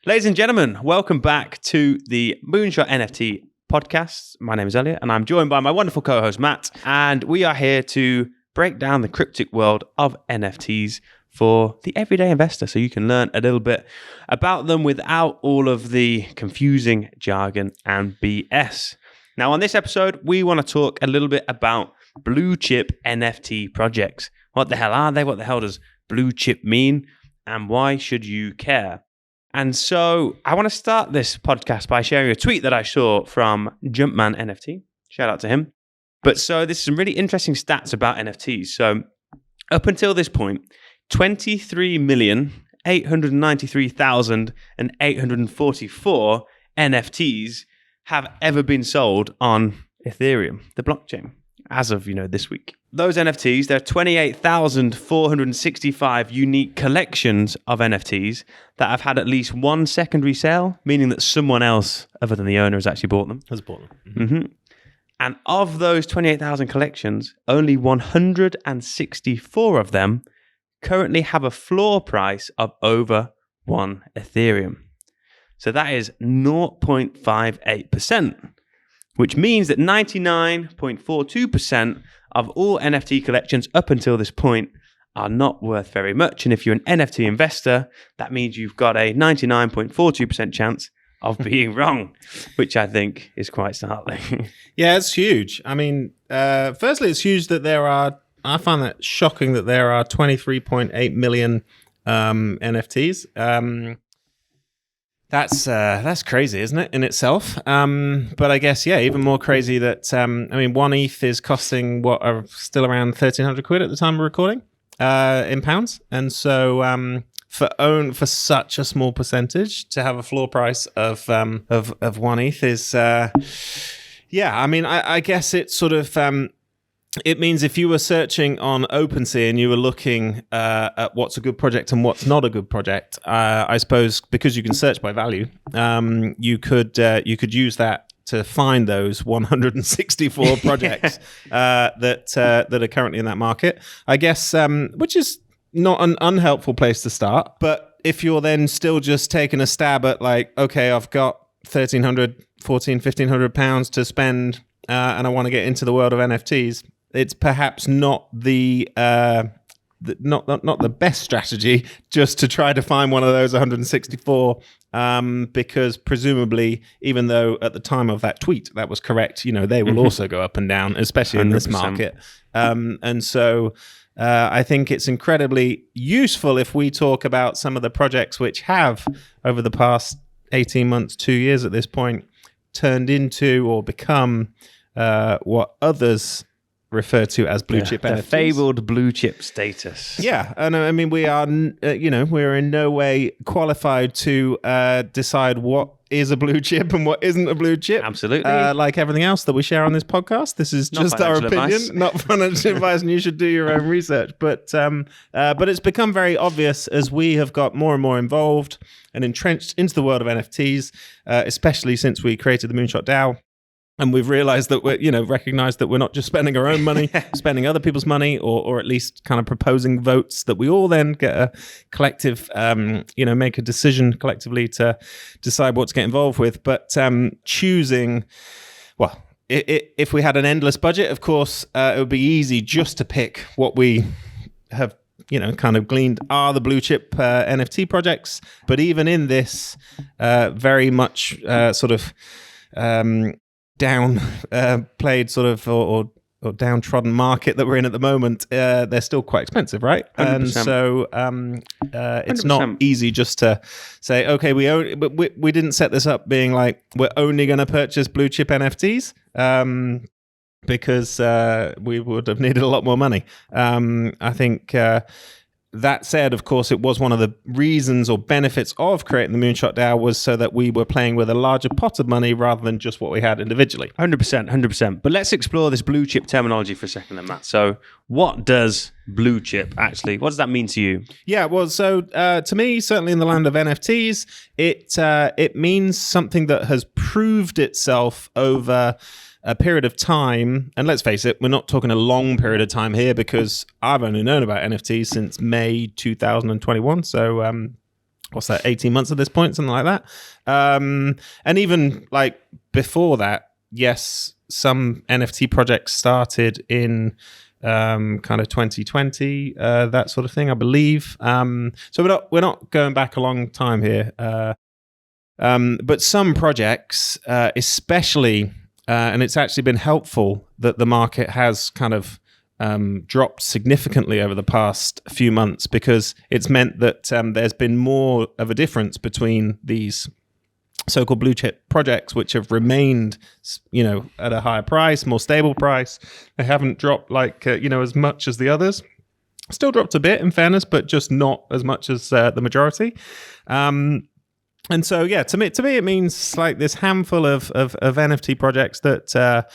Ladies and gentlemen, welcome back to the Moonshot NFT Podcast. My name is Elliott, and I'm joined by my wonderful co-host, Matt, and we are here to break down the cryptic world of NFTs for the everyday investor, so you can learn a little bit about them without all of the confusing jargon and BS. Now, on this episode, we want to talk a little bit about blue chip NFT projects. What the hell are they? What the hell does blue chip mean? And why should you care? And so I want to start this podcast by sharing a tweet that I saw from Jumpman NFT. Shout out to him. But so this is some really interesting stats about NFTs. So up until this point, 23,893,844 NFTs have ever been sold on Ethereum, the blockchain, as of, this week. Those NFTs, there are 28,465 unique collections of NFTs that have had at least one secondary sale, meaning that someone else other than the owner has actually bought them. Mm-hmm. And of those 28,000 collections, only 164 of them currently have a floor price of over 1 Ethereum. So that is 0.58%, which means that 99.42% of all NFT collections up until this point are not worth very much. And if you're an NFT investor, that means you've got a 99.42% chance of being wrong, which I think is quite startling. Yeah, it's huge. I mean, firstly, it's huge that I find that shocking that there are 23.8 million NFTs. That's crazy, isn't it, in itself? But I guess, even more crazy that, 1 ETH is costing still around 1,300 quid at the time of recording, in pounds. And so for such a small percentage to have a floor price of 1 ETH is, I guess it's sort of, it means if you were searching on OpenSea and you were looking at what's a good project and what's not a good project, I suppose because you can search by value, you could use that to find those 164 projects that are currently in that market. I guess, which is not an unhelpful place to start. But if you're then still just taking a stab at okay, I've got £1,500 to spend, and I want to get into the world of NFTs. It's perhaps not the best strategy just to try to find one of those 164, because presumably, even though at the time of that tweet that was correct, they will also go up and down, especially in 100%. This market. And so I think it's incredibly useful if we talk about some of the projects which have, over the past 18 months, 2 years at this point, turned into or become what others refer to as blue chip NFTs. The fabled blue chip status. Yeah, and we are, we're in no way qualified to decide what is a blue chip and what isn't a blue chip. Absolutely. Like everything else that we share on this podcast, this is just our opinion, not financial advice, and you should do your own research. But it's become very obvious as we have got more and more involved and entrenched into the world of NFTs, especially since we created the Moonshot DAO. And we've realized that recognized that we're not just spending our own money, spending other people's money, or at least kind of proposing votes that we all then get a collective, make a decision collectively to decide what to get involved with. But choosing, if we had an endless budget, of course, it would be easy just to pick what we have, kind of gleaned are the blue chip NFT projects. But even in this very much sort of down played sort of or downtrodden market that we're in at the moment, they're still quite expensive, right? 100%. And so it's not easy just to say, okay, we didn't set this up being like we're only going to purchase blue chip NFTs, because we would have needed a lot more money. I think that said, of course, it was one of the reasons or benefits of creating the Moonshot DAO was so that we were playing with a larger pot of money rather than just what we had individually. 100%. But let's explore this blue chip terminology for a second then, Matt. So what does blue chip actually, what does that mean to you? Yeah, well, so to me, certainly in the land of NFTs, it means something that has proved itself over a period of time, and let's face it, we're not talking a long period of time here because I've only known about NFTs since May 2021, so what's that, 18 months at this point, something like that. And even like before that, yes, some NFT projects started in kind of 2020, that sort of thing, I believe. So we're not going back a long time here. But some projects, especially, and it's actually been helpful that the market has kind of dropped significantly over the past few months, because it's meant that there's been more of a difference between these so-called blue chip projects, which have remained, at a higher price, more stable price. They haven't dropped like, as much as the others. Still dropped a bit, in fairness, but just not as much as the majority. And so, yeah, to me, it means like this handful of NFT projects that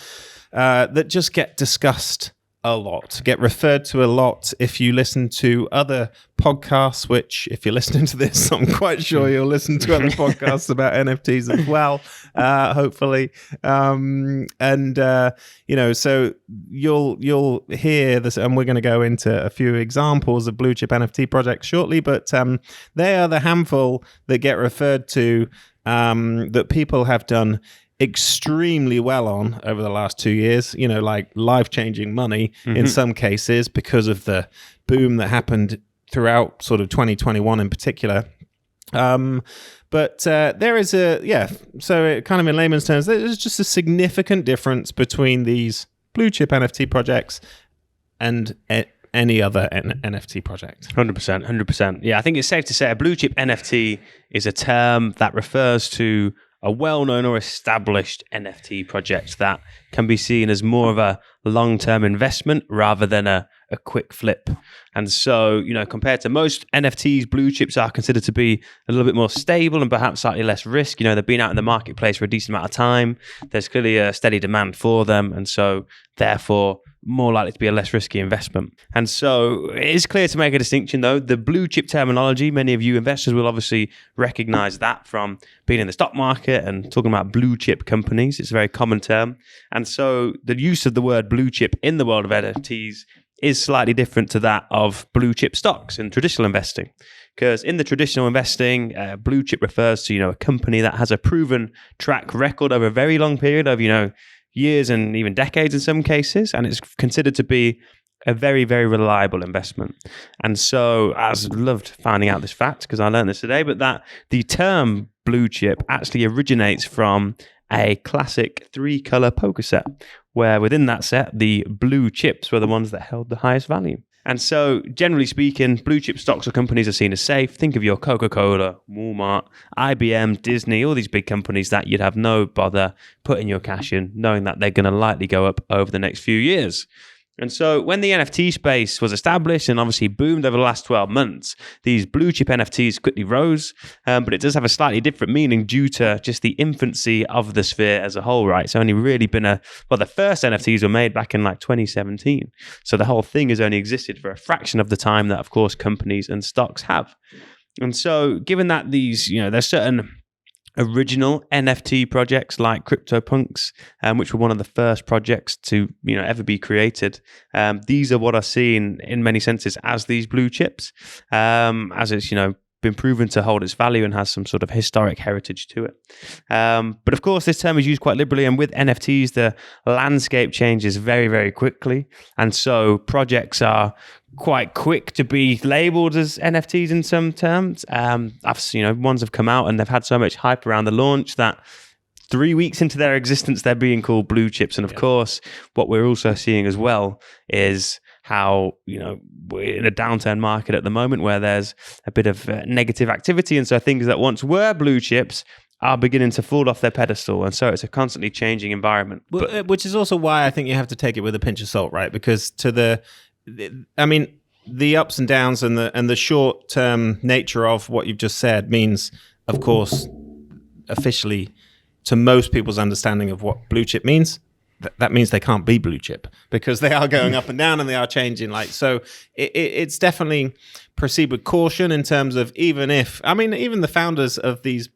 just get discussed a lot, get referred to a lot. If you listen to other podcasts, which if you're listening to this, I'm quite sure you'll listen to other podcasts about NFTs as well, hopefully. So you'll hear this, and we're going to go into a few examples of blue chip NFT projects shortly, but they are the handful that get referred to that people have done extremely well on over the last 2 years, like life-changing money in some cases because of the boom that happened throughout sort of 2021 in particular. But there is so it kind of in layman's terms, there's just a significant difference between these blue chip NFT projects and any other NFT project. 100%. Yeah, I think it's safe to say a blue chip NFT is a term that refers to a well-known or established NFT project that can be seen as more of a long-term investment rather than a quick flip. And so, compared to most NFTs, blue chips are considered to be a little bit more stable and perhaps slightly less risk. They've been out in the marketplace for a decent amount of time. There's clearly a steady demand for them. And so, therefore, more likely to be a less risky investment. And so it is clear to make a distinction, though. The blue chip terminology, many of you investors will obviously recognize that from being in the stock market and talking about blue chip companies. It's a very common term. And so the use of the word blue chip in the world of NFTs is slightly different to that of blue chip stocks in traditional investing. Because in the traditional investing, blue chip refers to, a company that has a proven track record over a very long period of, years and even decades in some cases, and it's considered to be a very, very reliable investment. And so I loved finding out this fact because I learned this today, but that the term blue chip actually originates from a classic 3-color poker set, where within that set, the blue chips were the ones that held the highest value. And so, generally speaking, blue chip stocks or companies are seen as safe. Think of your Coca-Cola, Walmart, IBM, Disney, all these big companies that you'd have no bother putting your cash in, knowing that they're going to likely go up over the next few years. And so when the NFT space was established and obviously boomed over the last 12 months, these blue chip NFTs quickly rose, but it does have a slightly different meaning due to just the infancy of the sphere as a whole, right? It's only really been the first NFTs were made back in like 2017. So the whole thing has only existed for a fraction of the time that, of course, companies and stocks have. And so given that these, there's certain original NFT projects like CryptoPunks, which were one of the first projects to ever be created. These are what are seen in many senses as these blue chips, as it's been proven to hold its value and has some sort of historic heritage to it. But of course, this term is used quite liberally, and with NFTs, the landscape changes very, very quickly, and so projects are quite quick to be labeled as NFTs in some terms. I've seen, ones have come out and they've had so much hype around the launch that 3 weeks into their existence, they're being called blue chips. And of course, what we're also seeing as well is how, we're in a downturn market at the moment where there's a bit of negative activity. And so things that once were blue chips are beginning to fall off their pedestal. And so it's a constantly changing environment. Which is also why I think you have to take it with a pinch of salt, right? Because the ups and downs and the short-term nature of what you've just said means, of course, officially, to most people's understanding of what blue chip means, that means they can't be blue chip because they are going up and down and they are changing. So it's definitely proceed with caution in terms of even the founders of these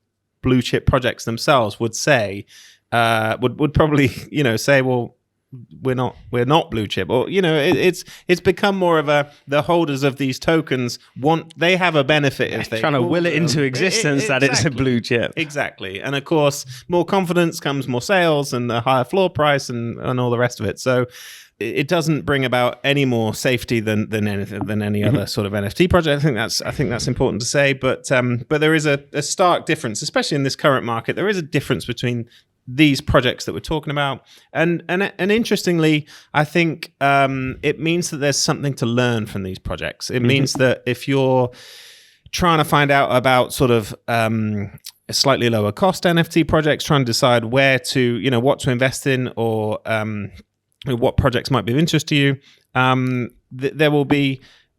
blue chip projects themselves would say, would probably, say, well, we're not blue chip, or it's become more of the holders of these tokens they have a benefit if they trying to will it into existence that it's a blue chip. Exactly. And of course, more confidence comes more sales and a higher floor price and all the rest of it. So it doesn't bring about any more safety than any other sort of NFT project. I think that's important to say. But there is a stark difference, especially in this current market. There is a difference between these projects that we're talking about, and interestingly, I think it means that there's something to learn from these projects. It means that if you're trying to find out about sort of a slightly lower cost NFT projects, trying to decide where to, what to invest in, or what projects might be of interest to you,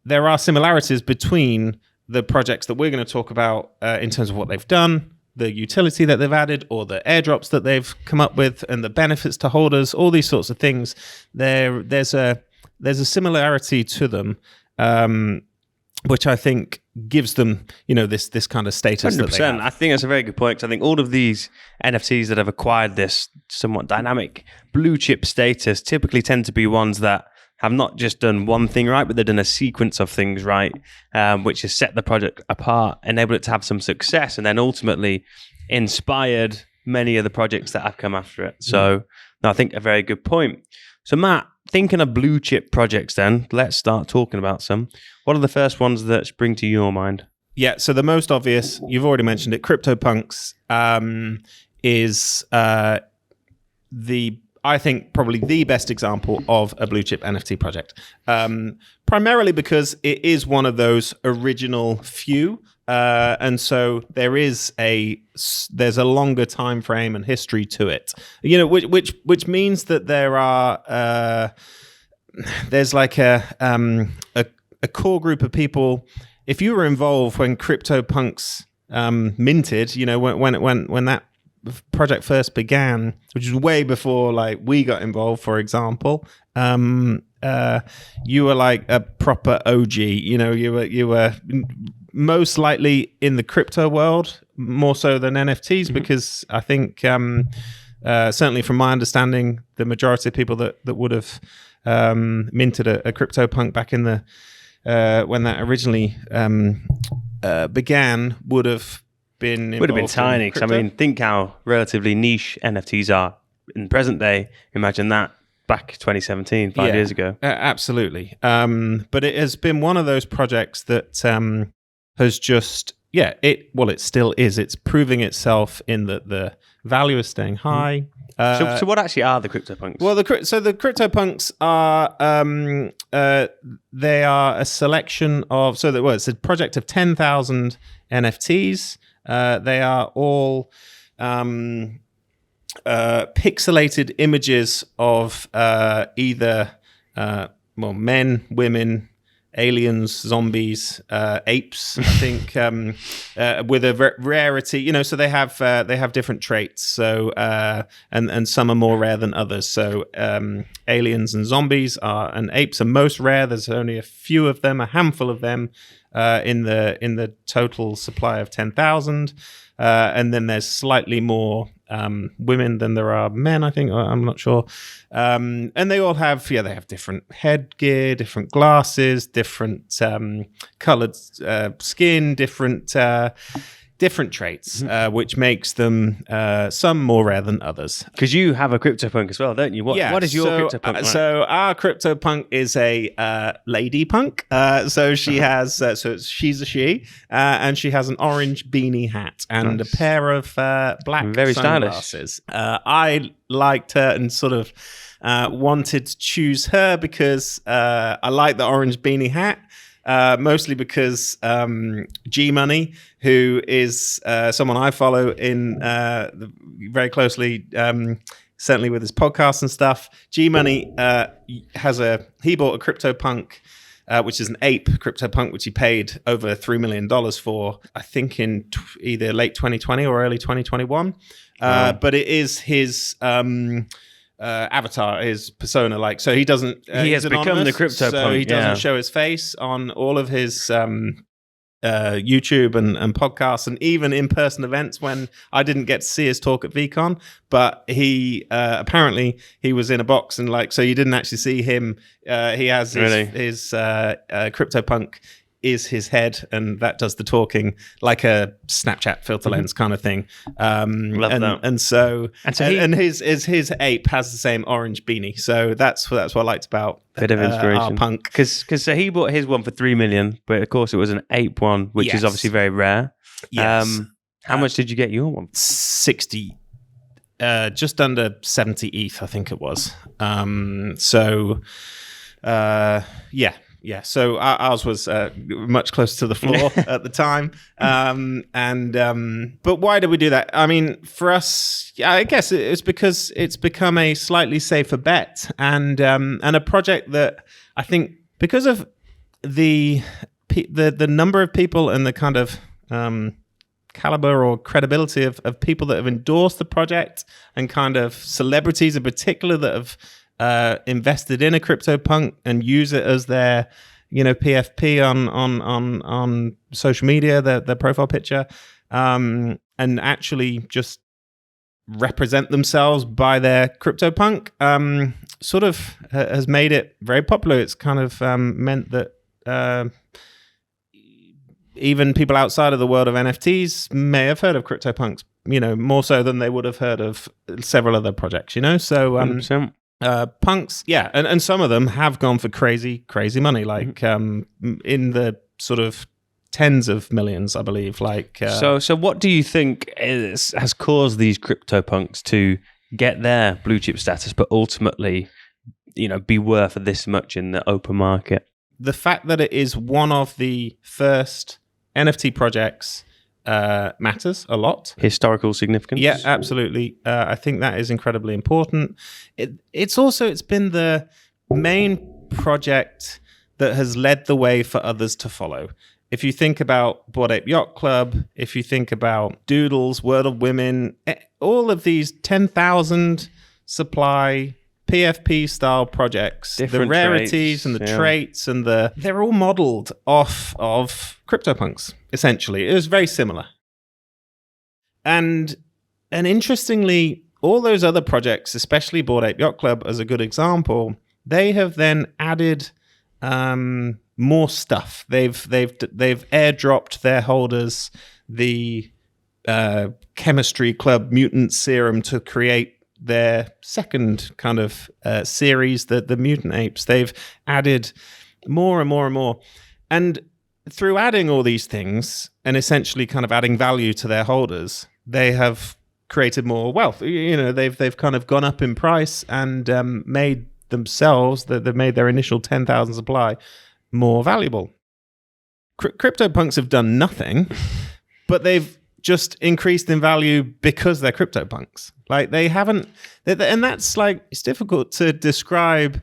there are similarities between the projects that we're going to talk about in terms of what they've done, the utility that they've added, or the airdrops that they've come up with, and the benefits to holders, all these sorts of things. There's a similarity to them, which I think gives them, this kind of status. 100%. That they have. I think that's a very good point, because I think all of these NFTs that have acquired this somewhat dynamic blue chip status typically tend to be ones that have not just done one thing right, but they've done a sequence of things right, which has set the project apart, enabled it to have some success, and then ultimately inspired many of the projects that have come after it. So I think a very good point. So Matt, thinking of blue chip projects then, let's start talking about some. What are the first ones that spring to your mind? Yeah, so the most obvious, you've already mentioned it, CryptoPunks is I think probably the best example of a blue chip NFT project, primarily because it is one of those original few, and so there's a longer time frame and history to it, which means that there's like a core group of people. If you were involved when CryptoPunks minted, when that project first began, which is way before like we got involved, for example, you were like a proper OG. You were most likely in the crypto world more so than NFTs, because I think certainly from my understanding, the majority of people that would have minted a CryptoPunk back in the when that originally began would have been tiny, because think how relatively niche NFTs are in the present day. Imagine that back 2017, 5 years ago. Absolutely. But it has been one of those projects that has just it still is. It's proving itself in that the value is staying high. So what actually are the CryptoPunks? Well, the CryptoPunks are they are a selection of it's a project of 10,000 NFTs. They are all pixelated images of either men, women, aliens, zombies, apes, I think, with a rarity, so they have different traits. So and some are more rare than others. So aliens and zombies and apes are most rare. There's only a few of them, a handful of them in the total supply of 10,000. And then there's slightly more women than there are men, I think. I'm not sure. And they all have, they have different headgear, different glasses, different colored skin, different traits, which makes them some more rare than others. Because you have a CryptoPunk as well, don't you? What is your CryptoPunk like? So our CryptoPunk is a lady punk. So she has, she's a she, and she has an orange beanie hat and a pair of black very sunglasses. I liked her and sort of wanted to choose her because I like the orange beanie hat. Mostly because G Money, who is someone I follow in very closely, certainly with his podcast and stuff. G Money he bought a CryptoPunk, which is an ape CryptoPunk, which he paid over $3 million for, I think in either late 2020 or early 2021. But it is his avatar, his persona, so he doesn't. He has become the CryptoPunk, so he doesn't show his face on all of his YouTube and podcasts and even in-person events when I didn't get to see his talk at VCon, but he apparently he was in a box and so you didn't actually see him. He has his CryptoPunk is his head, and that does the talking like a Snapchat filter lens kind of thing. Love that. And his ape has the same orange beanie, so that's what I liked about bit of inspiration. Our punk. Because so he bought his one for $3 million, but of course it was an ape one, which is obviously very rare. Yes. How much did you get your one? 60. Just under 70 ETH, I think it was. Yeah, so ours was much closer to the floor at the time. But why did we do that? I mean, for us, I guess it's because it's become a slightly safer bet and a project that I think because of the number of people and the kind of caliber or credibility of people that have endorsed the project and kind of celebrities in particular that have invested in a CryptoPunk and use it as their, PFP on social media, their profile picture, and actually just represent themselves by their CryptoPunk, sort of has made it very popular. It's kind of meant that even people outside of the world of NFTs may have heard of CryptoPunks, more so than they would have heard of several other projects, So, punks, yeah, and some of them have gone for crazy money, like in the sort of tens of millions, I believe. So what do you think has caused these CryptoPunks to get their blue chip status, but ultimately, be worth this much in the open market? The fact that it is one of the first NFT projects matters a lot. Historical significance? Yeah, absolutely. I think that is incredibly important. It's been the main project that has led the way for others to follow. If you think about Bored Ape Yacht Club, if you think about Doodles, World of Women, all of these 10,000 supply PFP style projects, the rarities traits, and the traits and they're all modeled off of CryptoPunks, essentially. It was very similar. And interestingly, all those other projects, especially Bored Ape Yacht Club as a good example, they have then added more stuff. They've airdropped their holders the chemistry club mutant serum to create their second kind of series, the mutant apes. They've added more and more and more. And through adding all these things and essentially kind of adding value to their holders, they have created more wealth. They've kind of gone up in price and made themselves, they've made their initial 10,000 supply more valuable. CryptoPunks have done nothing, but they've just increased in value because they're CryptoPunks. They haven't, and that's it's difficult to describe,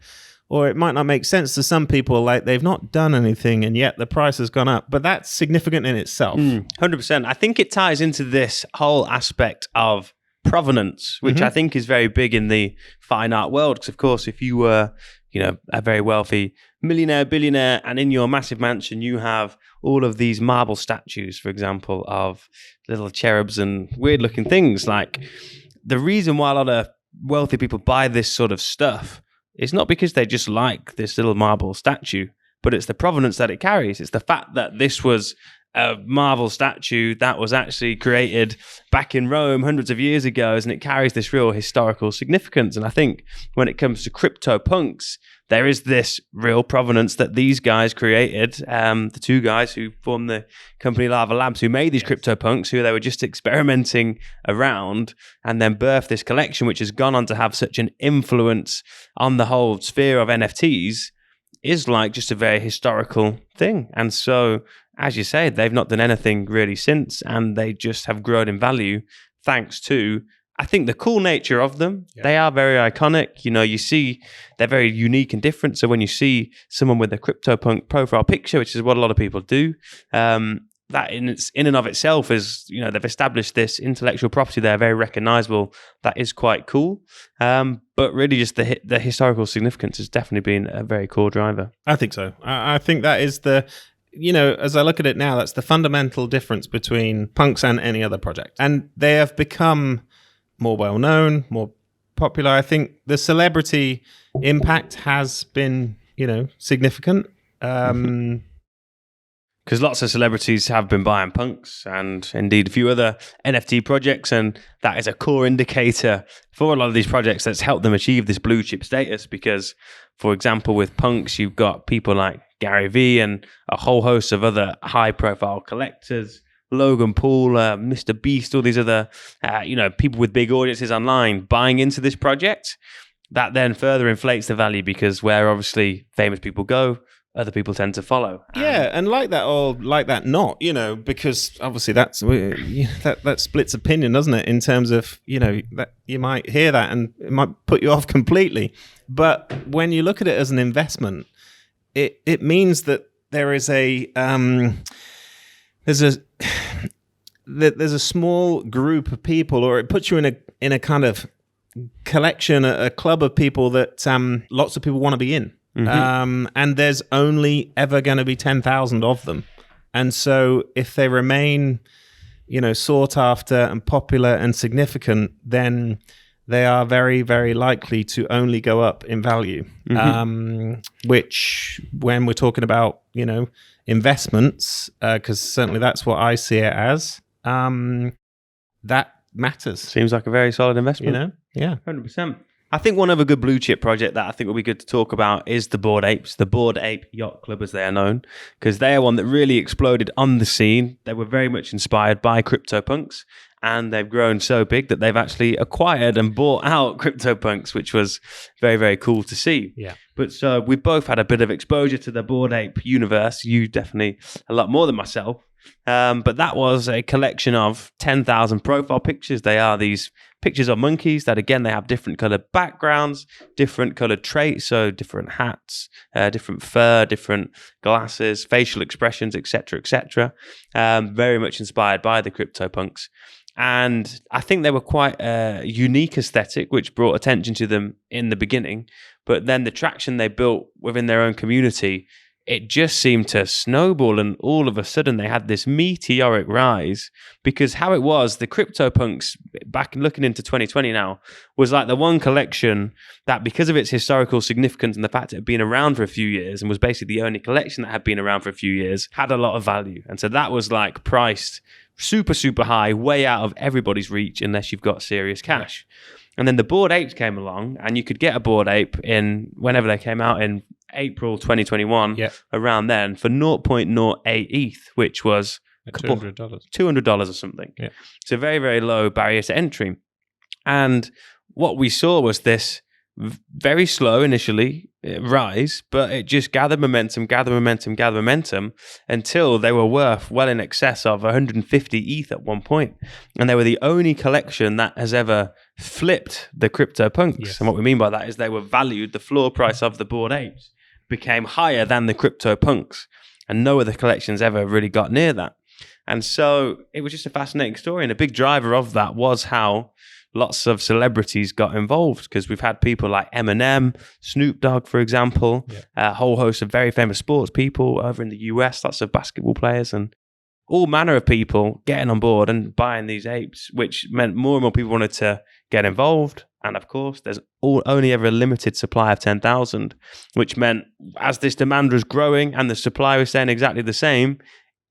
or it might not make sense to some people. They've not done anything, and yet the price has gone up. But that's significant in itself. 100%. I think it ties into this whole aspect of provenance, which I think is very big in the fine art world. Because of course, if you were, a very wealthy millionaire, billionaire, and in your massive mansion you have all of these marble statues, for example, of little cherubs and weird-looking things. The reason why a lot of wealthy people buy this sort of stuff is not because they just like this little marble statue, but it's the provenance that it carries. It's the fact that this was a marble statue that was actually created back in Rome hundreds of years ago, and it carries this real historical significance. And I think when it comes to CryptoPunks, there is this real provenance that these guys created, the two guys who formed the company Lava Labs, who made these CryptoPunks, who they were just experimenting around, and then birthed this collection, which has gone on to have such an influence on the whole sphere of NFTs, is just a very historical thing. And so, as you say, they've not done anything really since, and they just have grown in value thanks to, I think, the cool nature of them. Yeah. They are very iconic. You see they're very unique and different. So when you see someone with a CryptoPunk profile picture, which is what a lot of people do, that in and of itself is, they've established this intellectual property there, very recognizable. That is quite cool. But really just the historical significance has definitely been a very core driver. I think so. I think that is as I look at it now, that's the fundamental difference between Punks and any other project. And they have become more well-known, more popular. I think the celebrity impact has been, significant. Because lots of celebrities have been buying Punks and indeed a few other NFT projects. And that is a core indicator for a lot of these projects that's helped them achieve this blue chip status. Because, for example, with Punks, you've got people like Gary Vee and a whole host of other high profile collectors, Logan Paul, Mr. Beast, all these other, people with big audiences online buying into this project. That then further inflates the value because where obviously famous people go, other people tend to follow. And like that or like that not, because obviously that splits opinion, doesn't it? In terms of, that you might hear that and it might put you off completely. But when you look at it as an investment, it means that there is there's a small group of people, or it puts you in a kind of collection, a club of people that lots of people want to be in. Mm-hmm. And there's only ever going to be 10,000 of them. And so if they remain, sought after and popular and significant, then they are very, very likely to only go up in value. Mm-hmm. Which, when we're talking about, investments, because certainly that's what I see it as, that matters. Seems like a very solid investment. Yeah. 100%. I think one other good blue chip project that I think will be good to talk about is the Bored Apes, the Bored Ape Yacht Club as they are known, because they are one that really exploded on the scene. They were very much inspired by CryptoPunks, and they've grown so big that they've actually acquired and bought out CryptoPunks, which was very, very cool to see. Yeah. But so we both had a bit of exposure to the Bored Ape universe. You definitely a lot more than myself. But that was a collection of 10,000 profile pictures. They are these pictures of monkeys that, again, they have different colored backgrounds, different colored traits, so different hats, different fur, different glasses, facial expressions, etc., etc. Very much inspired by the CryptoPunks. And I think they were quite a unique aesthetic, which brought attention to them in the beginning. But then the traction they built within their own community, it just seemed to snowball, and all of a sudden they had this meteoric rise. Because how it was, the CryptoPunks, back looking into 2020 now, was like the one collection that, because of its historical significance and the fact it had been around for a few years and was basically the only collection that had been around for a few years, had a lot of value. And so that was like priced super, super high, way out of everybody's reach unless you've got serious cash. And then the Bored Apes came along, and you could get a Bored Ape in whenever they came out in April 2021, around then, for 0.08 ETH, which was $200 or something. Yeah. So very, very low barrier to entry. And what we saw was this very slow initially rise, but it just gathered momentum until they were worth well in excess of 150 ETH at one point. And they were the only collection that has ever flipped the CryptoPunks. Yes. And what we mean by that is they were valued, the floor price of the Bored Apes became higher than the CryptoPunks. And no other collections ever really got near that. And so it was just a fascinating story. And a big driver of that was how lots of celebrities got involved, because we've had people like Eminem, Snoop Dogg, for example, a whole host of very famous sports people over in the US, lots of basketball players, and all manner of people getting on board and buying these apes, which meant more and more people wanted to get involved. And of course, there's only ever a limited supply of 10,000, which meant as this demand was growing and the supply was staying exactly the same,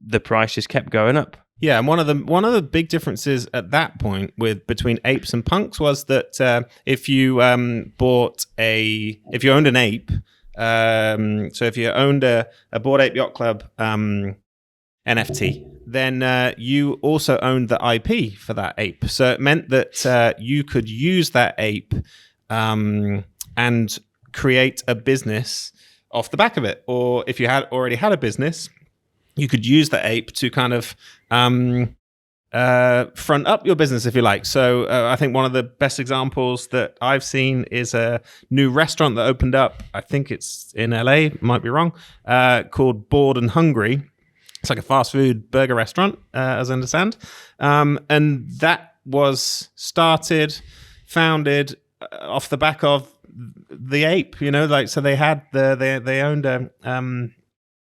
the price just kept going up. Yeah, and one of the big differences at that point between apes and punks was that if you owned an ape, so if you owned a Bored Ape Yacht Club NFT, then you also owned the IP for that ape. So it meant that you could use that ape and create a business off the back of it, or if you had already had a business, you could use the ape to kind of front up your business, if you like. So I think one of the best examples that I've seen is a new restaurant that opened up, I think it's in LA, might be wrong, called Bored and Hungry. It's like a fast food burger restaurant, as I understand. And that was founded off the back of the ape, so they had they owned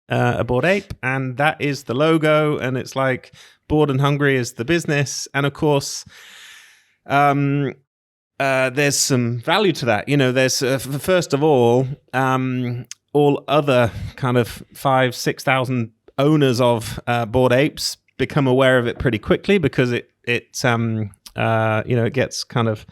a Bored Ape, and that is the logo, and it's like Bored and Hungry is the business, and of course, there's some value to that. There's first of all other kind of 5,000-6,000 owners of Bored Apes become aware of it pretty quickly because it gets kind of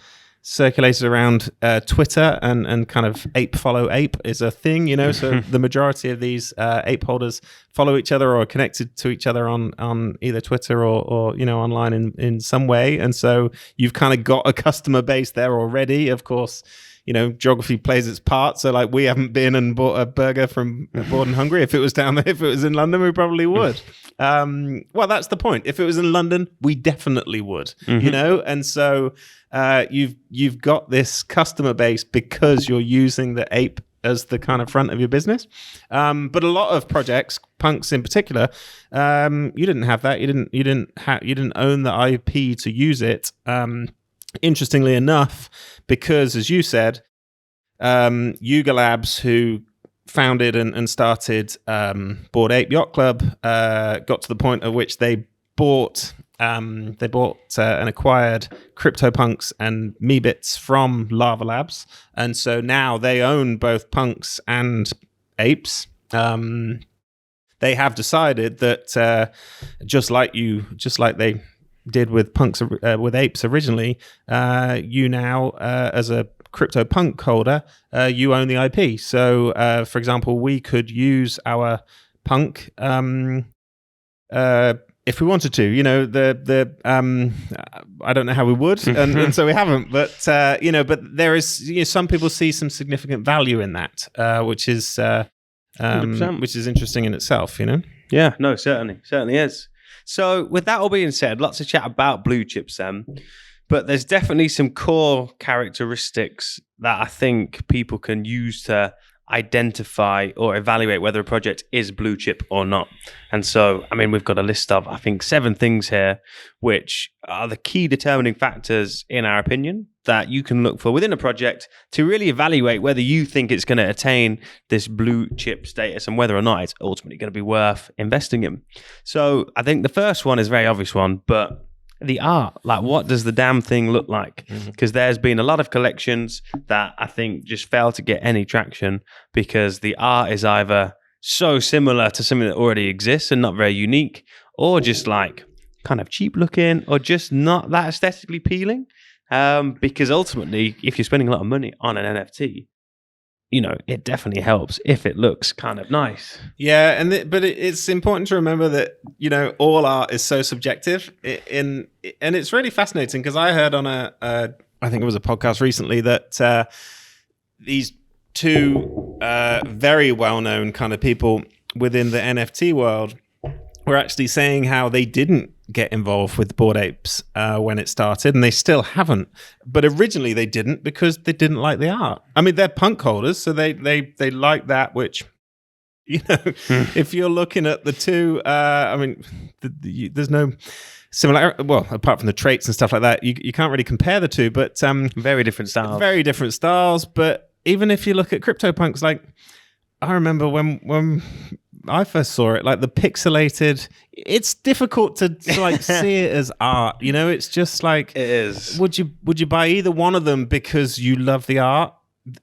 circulated around Twitter, and kind of ape follow ape is a thing, so the majority of these ape holders follow each other or are connected to each other on either Twitter or online in some way, and so you've kind of got a customer base there already. Of course, geography plays its part. So like, we haven't been and bought a burger from Bored and Hungry. If it was down there, if it was in London, we probably would. Well, that's the point. If it was in London, we definitely would, And so you've got this customer base because you're using the ape as the kind of front of your business. But a lot of projects, punks in particular, you didn't have that. You didn't own the IP to use it. Interestingly enough, because as you said, Yuga Labs, who founded and started Bored Ape Yacht Club, got to the point at which they bought and acquired CryptoPunks and Meebits from Lava Labs, and so now they own both punks and apes. They have decided that just like they did with punks with apes originally, you now as a CryptoPunk holder, you own the IP. So for example, we could use our punk if we wanted to. I don't know how we would, and so we haven't, but but there is, some people see some significant value in that, which is interesting in itself. Yeah, no, certainly is. So with that all being said, lots of chat about blue chips then, but there's definitely some core characteristics that I think people can use to identify or evaluate whether a project is blue chip or not. And so, we've got a list of, I think, 7 things here, which are the key determining factors, in our opinion, that you can look for within a project to really evaluate whether you think it's going to attain this blue chip status and whether or not it's ultimately going to be worth investing in. So I think the first one is a very obvious one, but the art, like, what does the damn thing look like? Because there's been a lot of collections that I think just fail to get any traction because the art is either so similar to something that already exists and not very unique, or just like kind of cheap looking, or just not that aesthetically appealing. Because ultimately, if you're spending a lot of money on an NFT, it definitely helps if it looks kind of nice. Yeah, but it's important to remember that all art is so subjective. And it's really fascinating because I heard on I think it was a podcast recently that these 2 very well-known kind of people within the NFT world were actually saying how they didn't get involved with Bored Apes when it started, and they still haven't. But originally they didn't because they didn't like the art. They're punk holders, so they like that, which, if you're looking at the 2, there's no similar, well, apart from the traits and stuff like that, you can't really compare the 2, but very different styles. But even if you look at CryptoPunks, like, I remember when I first saw it, like the pixelated, it's difficult to like see it as art. It's just like, it is. Would you buy either one of them because you love the art?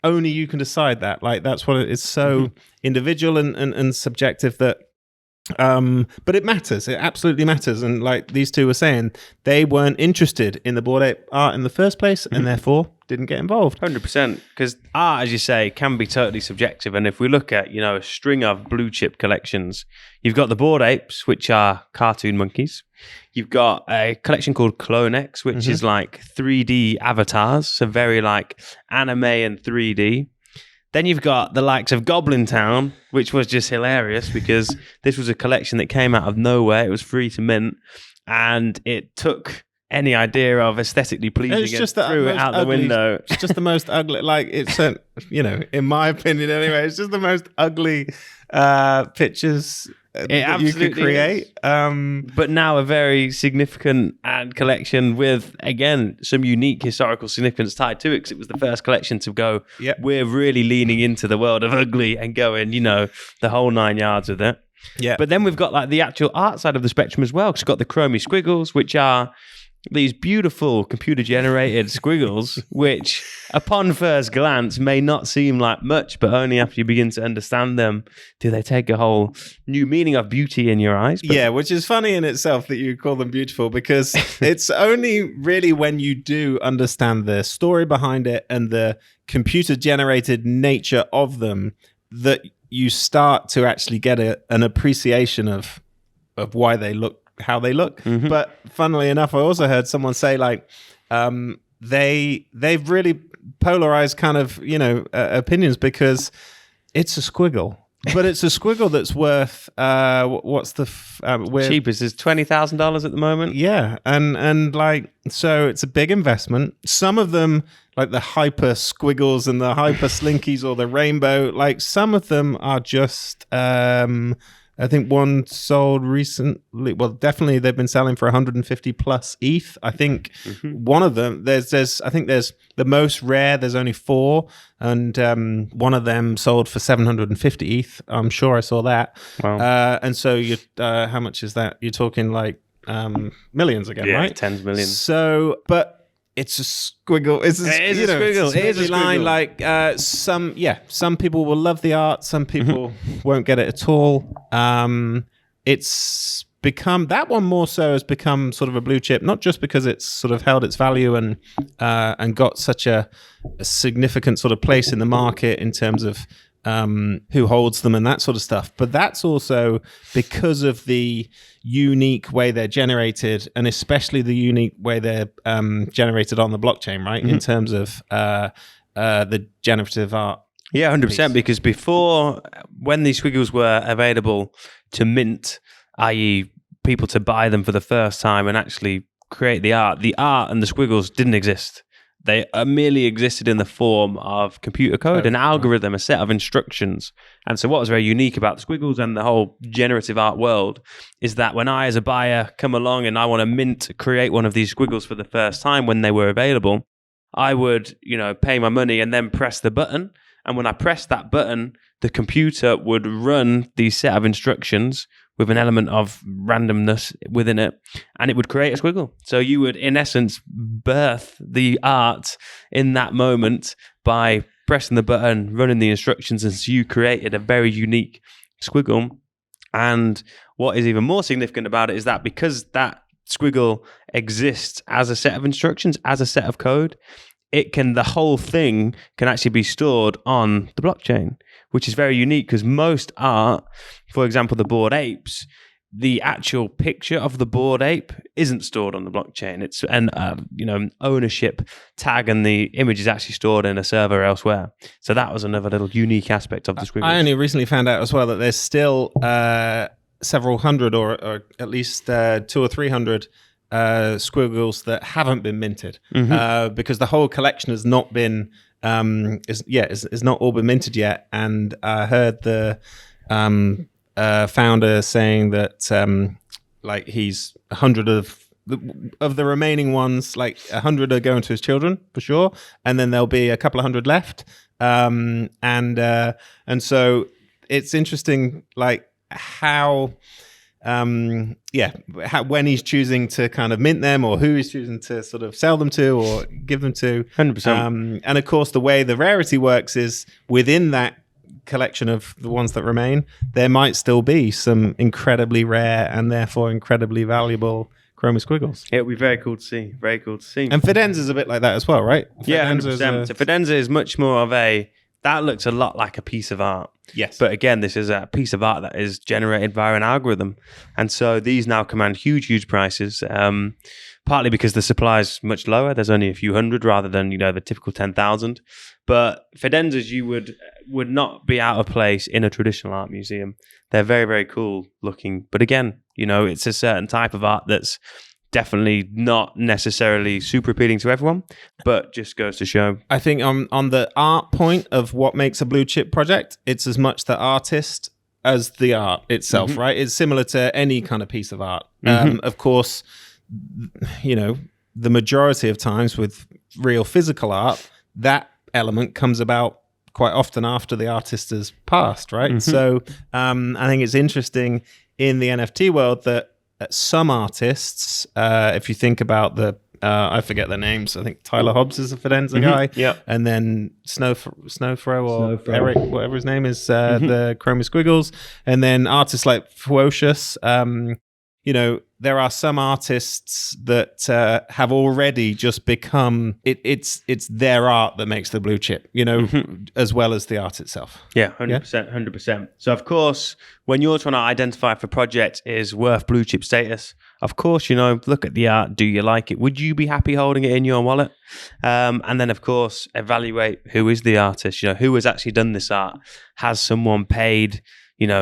Only you can decide that. Like, that's what it's so individual and subjective that. But it matters. It absolutely matters. And like these 2 were saying, they weren't interested in the Bored Ape art in the first place, and therefore didn't get involved. 100%. Because art, as you say, can be totally subjective. And if we look at, a string of blue chip collections, you've got the Bored Apes, which are cartoon monkeys. You've got a collection called CloneX, which is like 3D avatars, so very like anime and 3D. Then you've got the likes of Goblin Town, which was just hilarious because this was a collection that came out of nowhere. It was free to mint, and it took any idea of aesthetically pleasing and threw it out the window. It's just the most ugly, like, it's, in my opinion anyway, it's just the most ugly pictures that you could create. But now a very significant collection with, again, some unique historical significance tied to it, because it was the first collection to go, we're really leaning into the world of ugly and going, the whole 9 yards with it. Yeah. But then we've got like the actual art side of the spectrum as well, because we've got the chromey squiggles, which are these beautiful computer-generated squiggles, which upon first glance may not seem like much, but only after you begin to understand them do they take a whole new meaning of beauty in your eyes. Yeah, which is funny in itself that you call them beautiful, because it's only really when you do understand the story behind it and the computer-generated nature of them that you start to actually get an appreciation of why they look how they look. Mm-hmm. But funnily enough, I also heard someone say like they've really polarized kind of opinions, because it's a squiggle, but it's a squiggle that's worth what's the cheapest is $20,000 at the moment. Yeah, and like, so it's a big investment. Some of them, like the hyper squiggles and the hyper slinkies or the rainbow, like some of them are just I think one sold recently. Well, definitely they've been selling for 150 plus ETH. I think one of them, there's I think there's the most rare. There's only 4, and one of them sold for 750 ETH. I'm sure I saw that. Wow. And so you, how much is that? You're talking like millions again, right? Tens of millions. So, but it's a squiggle. It is a squiggle. It is a line. Like some people will love the art. Some people won't get it at all. It's become, that one more so has become sort of a blue chip, not just because it's sort of held its value and got such a significant sort of place in the market in terms of who holds them and that sort of stuff, but that's also because of the unique way they're generated, and especially the unique way they're generated on the blockchain, right? In terms of the generative art. Yeah, 100%. Because before, when these squiggles were available to mint, i.e. people to buy them for the first time and actually create the art and the squiggles didn't exist. They merely existed in the form of computer code, an algorithm, a set of instructions. And so what was very unique about the squiggles and the whole generative art world is that when I, as a buyer, come along and I want to create one of these squiggles for the first time when they were available, I would, pay my money and then press the button. And when I pressed that button, the computer would run these set of instructions with an element of randomness within it, and it would create a squiggle. So you would, in essence, birth the art in that moment by pressing the button, running the instructions, and so you created a very unique squiggle. And what is even more significant about it is that because that squiggle exists as a set of instructions, as a set of code, the whole thing can actually be stored on the blockchain, which is very unique because most art, for example, the Bored Apes, the actual picture of the Bored Ape isn't stored on the blockchain. It's an ownership tag, and the image is actually stored in a server elsewhere. So that was another little unique aspect of the squiggles. I only recently found out as well that there's still several hundred, or at least 200 or 300 squiggles that haven't been minted, because the whole collection has not been is not all been minted yet. And I heard the founder saying that like he's 100 of the remaining ones, like 100 are going to his children for sure, and then there'll be a couple of hundred left, and so it's interesting, like how when he's choosing to kind of mint them, or who he's choosing to sort of sell them to or give them to. 100%. And of course, the way the rarity works is within that collection of the ones that remain, there might still be some incredibly rare and therefore incredibly valuable chroma squiggles. It would be very cool to see. Very cool to see. And Fidenza is a bit like that as well, right? Yeah, 100%. So Fidenza is much more of that looks a lot like a piece of art. Yes. But again, this is a piece of art that is generated via an algorithm. And so these now command huge, huge prices, partly because the supply is much lower. There's only a few hundred rather than, the typical 10,000. But Fidenzas, you would not be out of place in a traditional art museum. They're very, very cool looking. But again, it's a certain type of art that's definitely not necessarily super appealing to everyone, but just goes to show. I think on the art point of what makes a blue chip project, it's as much the artist as the art itself, right? It's similar to any kind of piece of art. Of course, the majority of times with real physical art, that element comes about quite often after the artist has passed, right? So I think it's interesting in the NFT world that some artists, if you think about I forget their names. I think Tyler Hobbs is a Fidenza guy. Yeah. And then Snowfro Eric, whatever his name is, the Chroma Squiggles. And then artists like Ferocious. There are some artists that have already just become, it's their art that makes the blue chip, as well as the art itself. Yeah, 100%, 100%. So, of course, when you're trying to identify if a project is worth blue chip status, of course, look at the art. Do you like it? Would you be happy holding it in your wallet? And then, of course, evaluate who is the artist, who has actually done this art. Has someone paid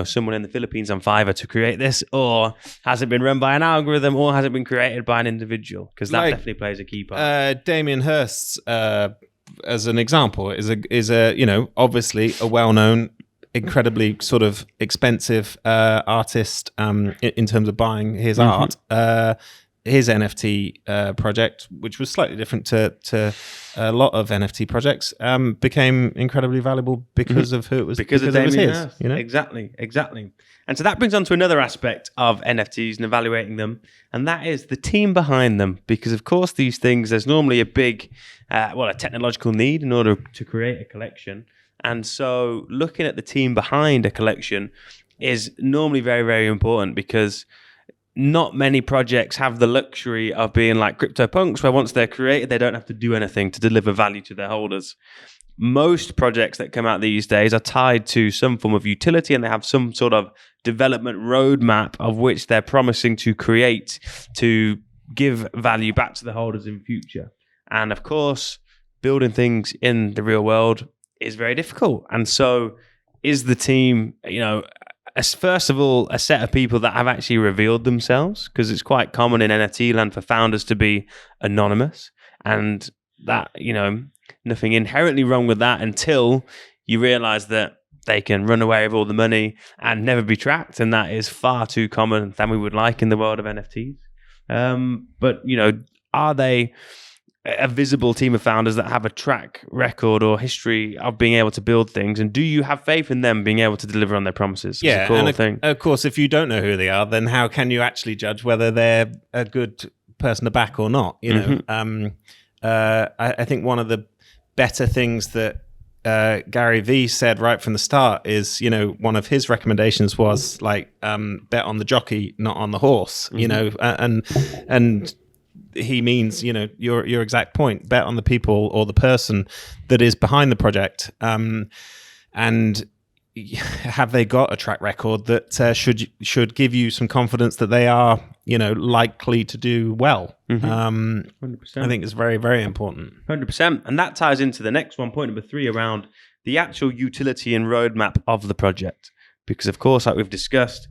someone in the Philippines on Fiverr to create this, or has it been run by an algorithm, or has it been created by an individual? Because that definitely plays a key part. Damien Hirst, as an example, is obviously a well-known, incredibly sort of expensive artist in terms of buying his art. His NFT project, which was slightly different to a lot of NFT projects, became incredibly valuable because of who it was. Because it was his. Hirst, Exactly. And so that brings on to another aspect of NFTs and evaluating them, and that is the team behind them. Because, of course, these things, there's normally a big, a technological need in order to create a collection. And so looking at the team behind a collection is normally very, very important, because not many projects have the luxury of being like CryptoPunks, where once they're created, they don't have to do anything to deliver value to their holders. Most projects that come out these days are tied to some form of utility, and they have some sort of development roadmap of which they're promising to create to give value back to the holders in future. And of course, building things in the real world is very difficult. And so is the team, first of all, a set of people that have actually revealed themselves, because it's quite common in NFT land for founders to be anonymous, and that, nothing inherently wrong with that until you realize that they can run away with all the money and never be tracked, and that is far too common than we would like in the world of NFTs. But are they a visible team of founders that have a track record or history of being able to build things, and do you have faith in them being able to deliver on their promises? Yeah, of course, if you don't know who they are, then how can you actually judge whether they're a good person to back or not? I think one of the better things that Gary Vee said right from the start is, one of his recommendations was bet on the jockey, not on the horse. And he means, your exact point, bet on the people or the person that is behind the project. And have they got a track record that should give you some confidence that they are, likely to do well? 100%. I think it's very, very important. 100%. And that ties into the next one, point number 3, around the actual utility and roadmap of the project. Because, of course, like we've discussed,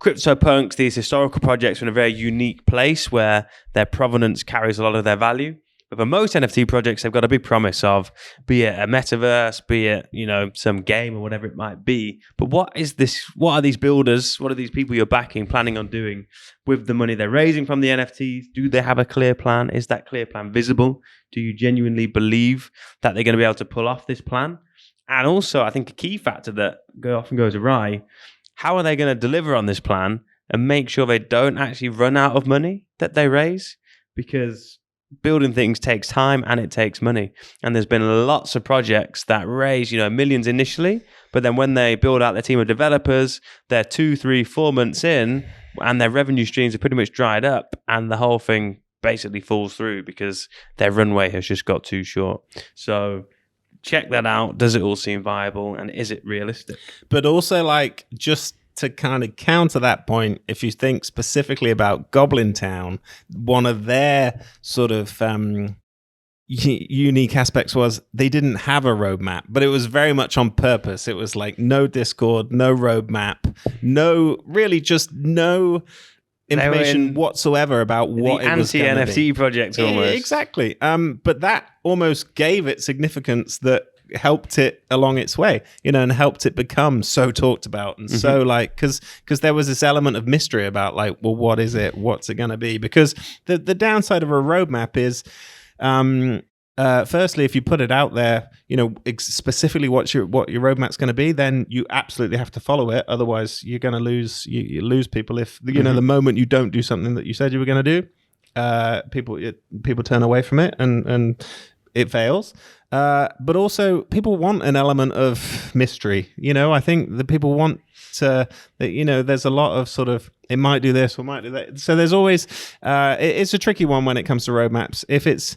CryptoPunks, these historical projects, are in a very unique place where their provenance carries a lot of their value. But for most NFT projects, they've got a big promise of, be it a metaverse, be it, some game or whatever it might be. But what is this? What are these builders? What are these people you're backing planning on doing with the money they're raising from the NFTs? Do they have a clear plan? Is that clear plan visible? Do you genuinely believe that they're going to be able to pull off this plan? And also, I think a key factor that often goes awry, how are they going to deliver on this plan and make sure they don't actually run out of money that they raise? Because building things takes time and it takes money. And there's been lots of projects that raise, millions initially, but then when they build out their team of developers, they're 2, 3, 4 months in and their revenue streams are pretty much dried up, and the whole thing basically falls through because their runway has just got too short. So check that out. Does it all seem viable, and is it realistic? But also, just to kind of counter that point, if you think specifically about Goblin Town, one of their sort of unique aspects was they didn't have a roadmap, but it was very much on purpose. It was no Discord, no roadmap, no information whatsoever about what it was going to be. Anti-NFT project almost. Exactly. But that almost gave it significance that helped it along its way, and helped it become so talked about and so like, because there was this element of mystery about like, well, what is it? What's it going to be? Because the downside of a roadmap is, firstly, if you put it out there, specifically what your roadmap's going to be, then you absolutely have to follow it. Otherwise, you're going to lose you lose people. If the moment you don't do something that you said you were going to do, people turn away from it and it fails. But also, people want an element of mystery. I think that people want to. There's a lot of sort of, it might do this or might do that. So there's always it's a tricky one when it comes to roadmaps. If it's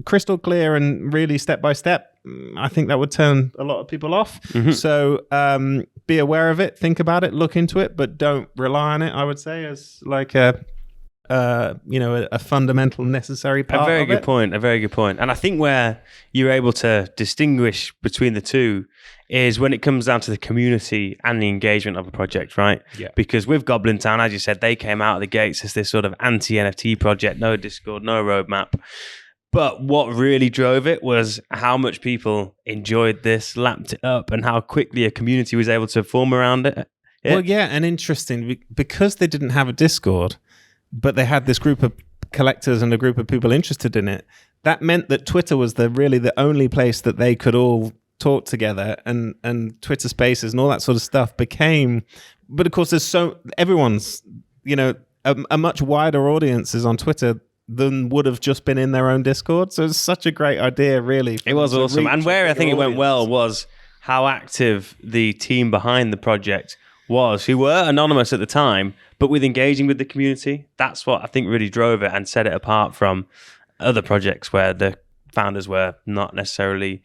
crystal clear and really step by step, I think that would turn a lot of people off. So be aware of it, think about it, look into it, but don't rely on it. I would say as like a fundamental necessary part. A very good point. point. And I think where you're able to distinguish between the two is when it comes down to the community and the engagement of a project, right? Yeah. Because with Goblin Town, as you said, they came out of the gates as this sort of anti-NFT project, no Discord, no roadmap. But what really drove it was how much people enjoyed this, lapped it up, and how quickly a community was able to form around it. Well, yeah, and interesting, because they didn't have a Discord, but they had this group of collectors and a group of people interested in it. That meant that Twitter was really the only place that they could all talk together, and Twitter Spaces and all that sort of stuff became. But of course, everyone's, a much wider audience is on Twitter than would have just been in their own Discord. So it's such a great idea, really. It was awesome. And where I think it went well was how active the team behind the project was, who were anonymous at the time, but with engaging with the community. That's what I think really drove it and set it apart from other projects where the founders were not necessarily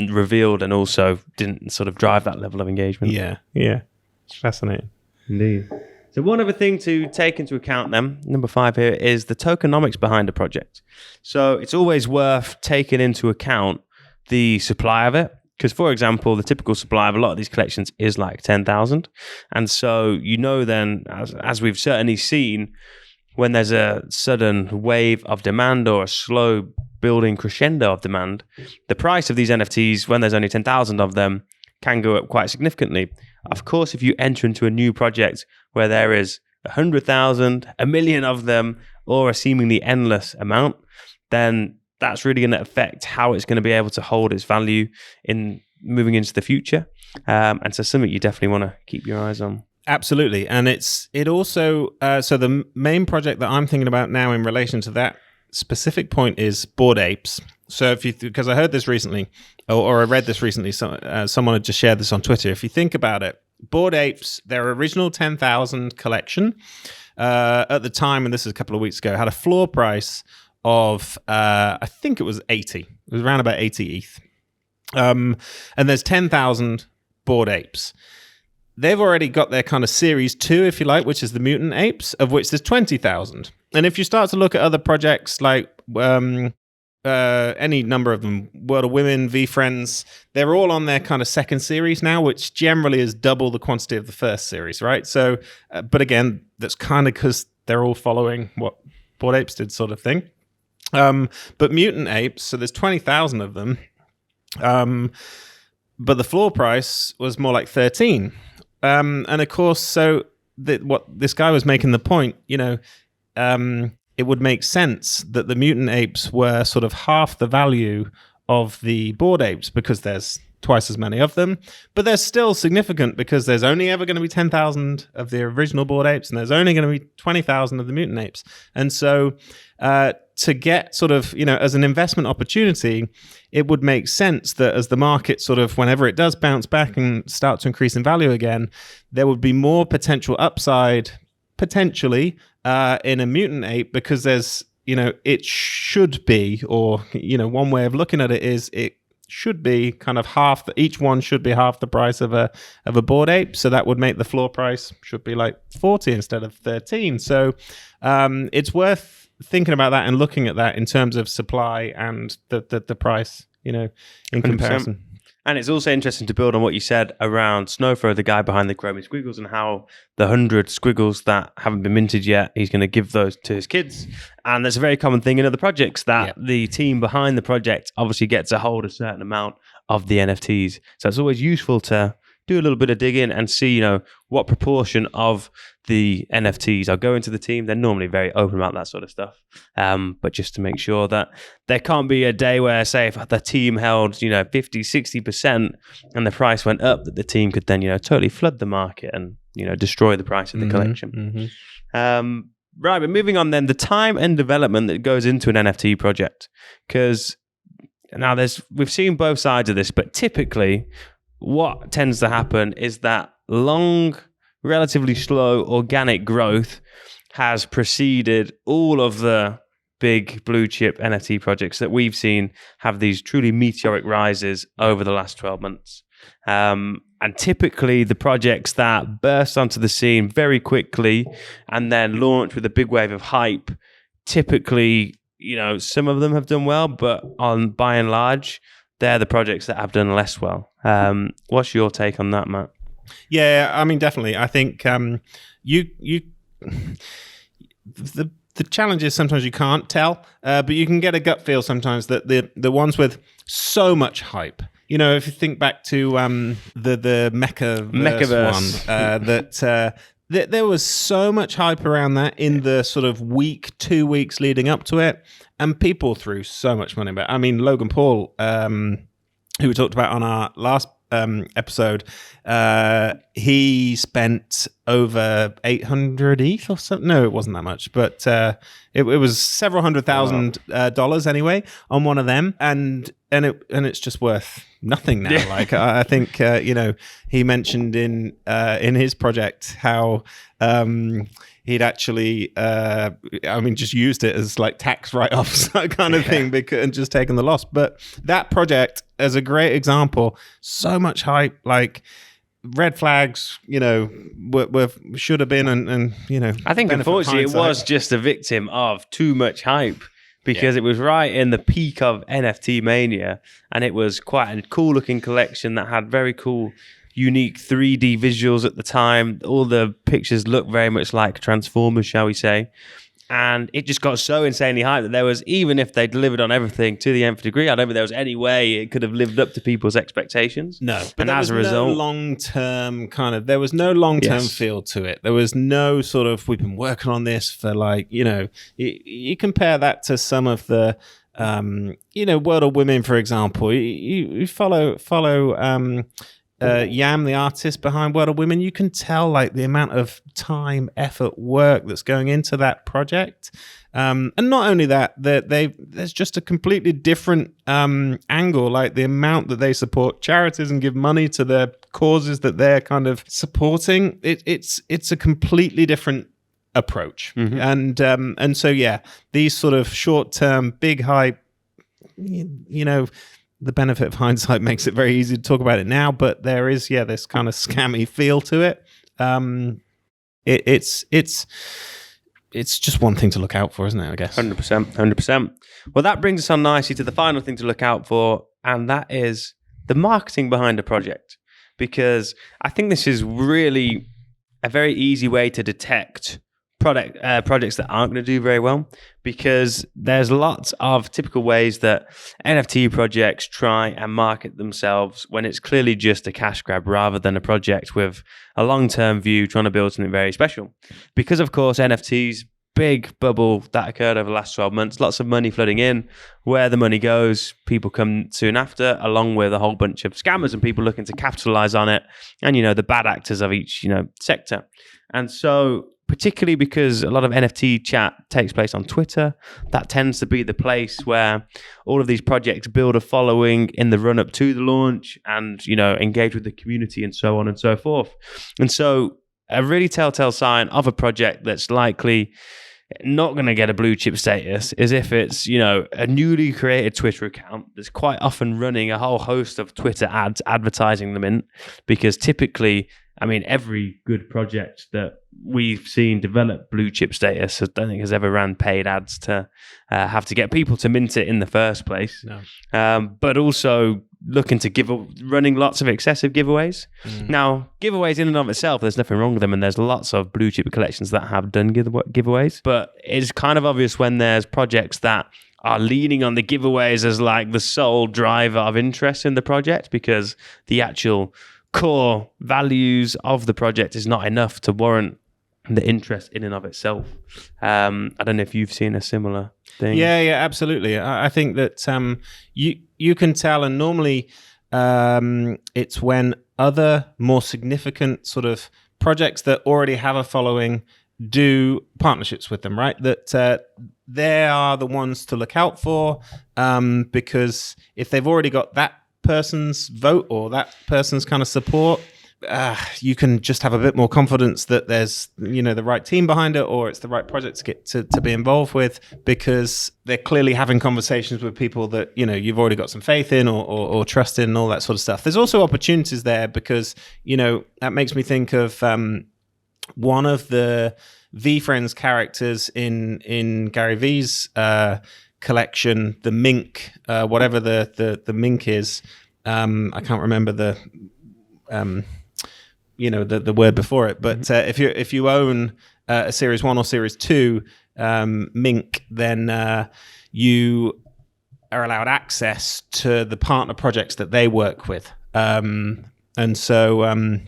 revealed and also didn't sort of drive that level of engagement. Yeah. It's fascinating. Indeed. So one other thing to take into account then, number 5 here, is the tokenomics behind a project. So it's always worth taking into account the supply of it. Because, for example, the typical supply of a lot of these collections is like 10,000. And so, then, as we've certainly seen, when there's a sudden wave of demand or a slow building crescendo of demand, the price of these NFTs, when there's only 10,000 of them, can go up quite significantly. Of course, if you enter into a new project where there is 100,000, 1 million of them, or a seemingly endless amount, then that's really going to affect how it's going to be able to hold its value in moving into the future. And so something you definitely want to keep your eyes on. Absolutely. And it also, so the main project that I'm thinking about now in relation to that specific point is Bored Apes. So because I heard this recently, or I read this recently, someone had just shared this on Twitter. If you think about it, Bored Apes, their original 10,000 collection, at the time, and this is a couple of weeks ago, had a floor price of, I think it was 80. It was around about 80 ETH. And there's 10,000 Bored Apes. They've already got their kind of series 2, if you like, which is the Mutant Apes, of which there's 20,000. And if you start to look at other projects like any number of them, World of Women, VFriends, they're all on their kind of second series now, which generally is double the quantity of the first series, right? So, but again, that's kind of because they're all following what Bored Apes did, sort of thing. But Mutant Apes, so there's 20,000 of them, but the floor price was more like 13. And of course, so what this guy was making the point, it would make sense that the Mutant Apes were sort of half the value of the Bored Apes because there's twice as many of them, but they're still significant because there's only ever going to be 10,000 of the original Bored Apes and there's only going to be 20,000 of the Mutant Apes. And so to get sort of, as an investment opportunity, it would make sense that as the market sort of, whenever it does bounce back and start to increase in value again, there would be more potential upside, potentially, in a Mutant Ape because there's, it should be, or, one way of looking at it is it should be kind of each one should be half the price of a Bored Ape. So that would make the floor price should be like 40 instead of 13. So it's worth thinking about that and looking at that in terms of supply and the price, in comparison. And it's also interesting to build on what you said around Snowfro, the guy behind the Chromie Squiggles, and how the 100 squiggles that haven't been minted yet, he's going to give those to his kids. And that's a very common thing in other projects that the team behind the project obviously gets a hold a certain amount of the NFTs. So it's always useful to do a little bit of digging and see, what proportion of the NFTs are going to the team. They're normally very open about that sort of stuff. But just to make sure that there can't be a day where, say, if the team held, 50, 60% and the price went up, that the team could then, totally flood the market and, destroy the price of the collection. Right, but moving on then, the time and development that goes into an NFT project. Because now we've seen both sides of this, but typically what tends to happen is that long, relatively slow organic growth has preceded all of the big blue chip NFT projects that we've seen have these truly meteoric rises over the last 12 months. And typically the projects that burst onto the scene very quickly and then launch with a big wave of hype, typically, some of them have done well, but by and large, they're the projects that have done less well. What's your take on that, Matt? Yeah, I mean, definitely. I think the challenge is sometimes you can't tell, but you can get a gut feel sometimes that the ones with so much hype. If you think back to the Mechaverse one, that there was so much hype around that in the sort of 2 weeks leading up to it, and people threw so much money back. I mean, Logan Paul, who we talked about on our last episode, he spent over 800 ETH or something. No, it wasn't that much, but it was several $100,000 anyway on one of them, and it's just worth nothing now. Like I think he mentioned in his project how he'd actually just used it as like tax write-offs kind of thing, and just taken the loss. But that project as a great example, so much hype, like red flags, should have been, and I think unfortunately it was just a victim of too much hype. Because it was right in the peak of NFT mania, and it was quite a cool looking collection that had very cool, unique 3D visuals at the time. All the pictures looked very much like Transformers, shall we say. And it just got so insanely hyped that there was, even if they delivered on everything to the nth degree, I don't think there was any way it could have lived up to people's expectations. No, but as a result, there was no long-term feel to it. There was no sort of, we've been working on this for you compare that to some of the, World of Women, for example. You follow Yam, the artist behind World of Women, you can tell like the amount of time, effort, work that's going into that project. And not only that, there's just a completely different angle, like the amount that they support charities and give money to the causes that they're kind of supporting. It's a completely different approach. And so these sort of short-term, big hype, the benefit of hindsight makes it very easy to talk about it now, but there is, this kind of scammy feel to it. It's just one thing to look out for, isn't it, I guess? 100%. Well, that brings us on nicely to the final thing to look out for, and that is the marketing behind a project. Because I think this is really a very easy way to detect projects that aren't going to do very well, because there's lots of typical ways that NFT projects try and market themselves when it's clearly just a cash grab rather than a project with a long-term view trying to build something very special. Because of course NFTs, big bubble that occurred over the last 12 months, lots of money flooding in. Where the money goes, people come soon after, along with a whole bunch of scammers and people looking to capitalize on it, and the bad actors of each sector. And so particularly because a lot of NFT chat takes place on Twitter, that tends to be the place where all of these projects build a following in the run-up to the launch and, engage with the community and so on and so forth. And so a really telltale sign of a project that's likely not going to get a blue chip status is if it's, a newly created Twitter account that's quite often running a whole host of Twitter ads advertising them in, because typically, every good project that we've seen develop blue chip status, I don't think has ever ran paid ads to have to get people to mint it in the first place. No. But also looking to running lots of excessive giveaways. Now, giveaways in and of itself, there's nothing wrong with them, and there's lots of blue chip collections that have done giveaways. But it's kind of obvious when there's projects that are leaning on the giveaways as like the sole driver of interest in the project, because the actual core values of the project is not enough to warrant the interest in and of itself. I don't know if you've seen a similar thing. Yeah, absolutely. I think that you can tell, and normally it's when other more significant sort of projects that already have a following do partnerships with them, right? That they are the ones to look out for, because if they've already got that person's vote or that person's kind of support, you can just have a bit more confidence that there's, the right team behind it, or it's the right project to get to be involved with, because they're clearly having conversations with people that, you've already got some faith in or trust in and all that sort of stuff. There's also opportunities there because, that makes me think of one of the VFriends characters in Gary V's collection, the mink, whatever the mink is. I can't remember the word before it, but if you own a Series 1 or Series 2 mink, then you are allowed access to the partner projects that they work with, and so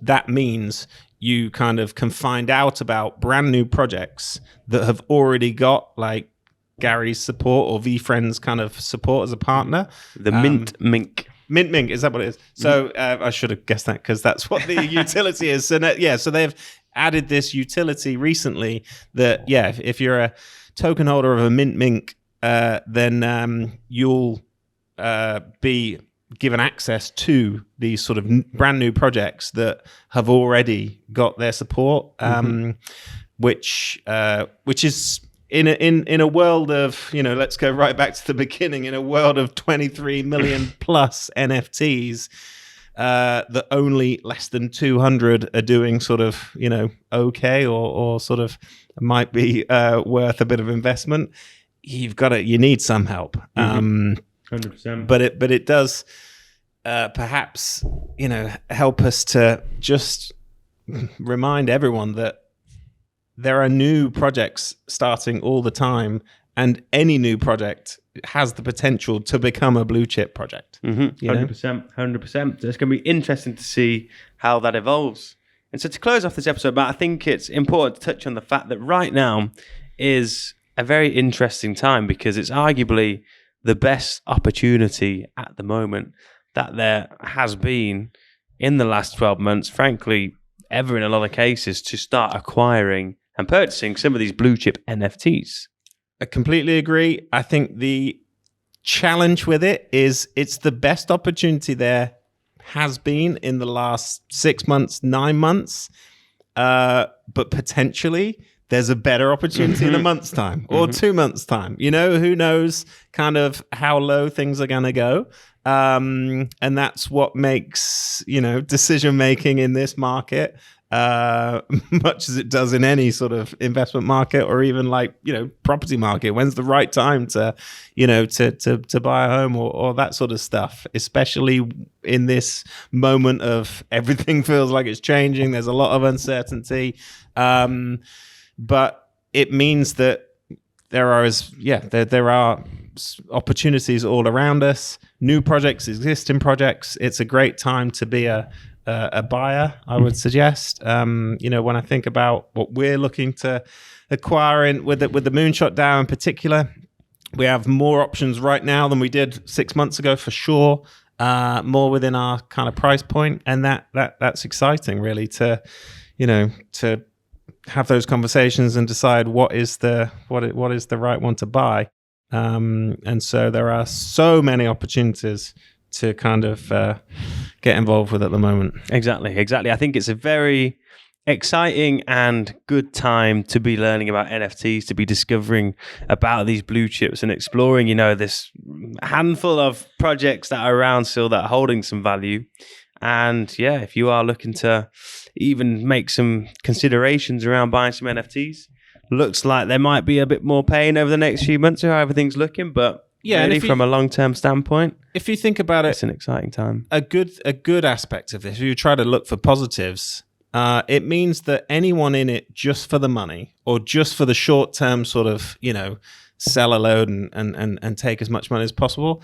that means you kind of can find out about brand new projects that have already got like Gary's support or VFriends kind of support as a partner. The Mint Mink. Mint Mink, is that what it is? So I should have guessed that because that's what the utility is. So so they've added this utility recently that, if you're a token holder of a Mint Mink, then you'll be given access to these sort of brand new projects that have already got their support, which is in a world of, let's go right back to the beginning, in a world of 23 million plus NFTs, that only less than 200 are doing sort of, okay, or sort of might be worth a bit of investment. You need some help. 100%. But it does perhaps, help us to just remind everyone that there are new projects starting all the time, and any new project has the potential to become a blue chip project. 100%. So it's going to be interesting to see how that evolves. And so to close off this episode, Matt, I think it's important to touch on the fact that right now is a very interesting time, because it's arguably the best opportunity at the moment that there has been in the last 12 months, frankly, ever in a lot of cases, to start acquiring and purchasing some of these blue chip NFTs. I completely agree. I think the challenge with it is it's the best opportunity there has been in the last 6 months, 9 months, but potentially there's a better opportunity in a month's time or 2 months' time. Who knows kind of how low things are going to go. And that's what makes, decision-making in this market, much as it does in any sort of investment market or even like, property market. When's the right time to, to buy a home or that sort of stuff, especially in this moment of everything feels like it's changing. There's a lot of uncertainty. But it means that there are opportunities all around us. New projects, existing projects. It's a great time to be a buyer, I would suggest. When I think about what we're looking to acquire with the Moonshot DAO in particular, we have more options right now than we did 6 months ago for sure. More within our kind of price point, and that's exciting, really, to have those conversations and decide what is the right one to buy. And so there are so many opportunities to kind of get involved with at the moment. Exactly. I think it's a very exciting and good time to be learning about NFTs, to be discovering about these blue chips and exploring, this handful of projects that are around still that are holding some value. And if you are looking to even make some considerations around buying some NFTs, looks like there might be a bit more pain over the next few months or how everything's looking, but really from a long-term standpoint, if you think about it, it's an exciting time. A good aspect of this, if you try to look for positives, it means that anyone in it just for the money or just for the short term sort of, sell a load and take as much money as possible,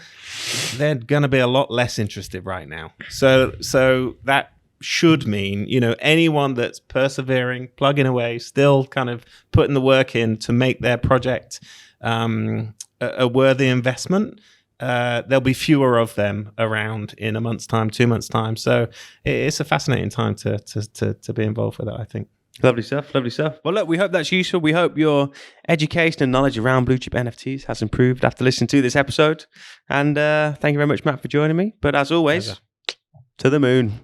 they're going to be a lot less interested right now. So that should mean, anyone that's persevering, plugging away, still kind of putting the work in to make their project a worthy investment, there'll be fewer of them around in a month's time, 2 months' time. So it's a fascinating time to be involved with it, I think. Lovely stuff. Well, look, we hope that's useful. We hope your education and knowledge around blue chip NFTs has improved after listening to this episode. And thank you very much, Matt, for joining me. But as always, to the moon.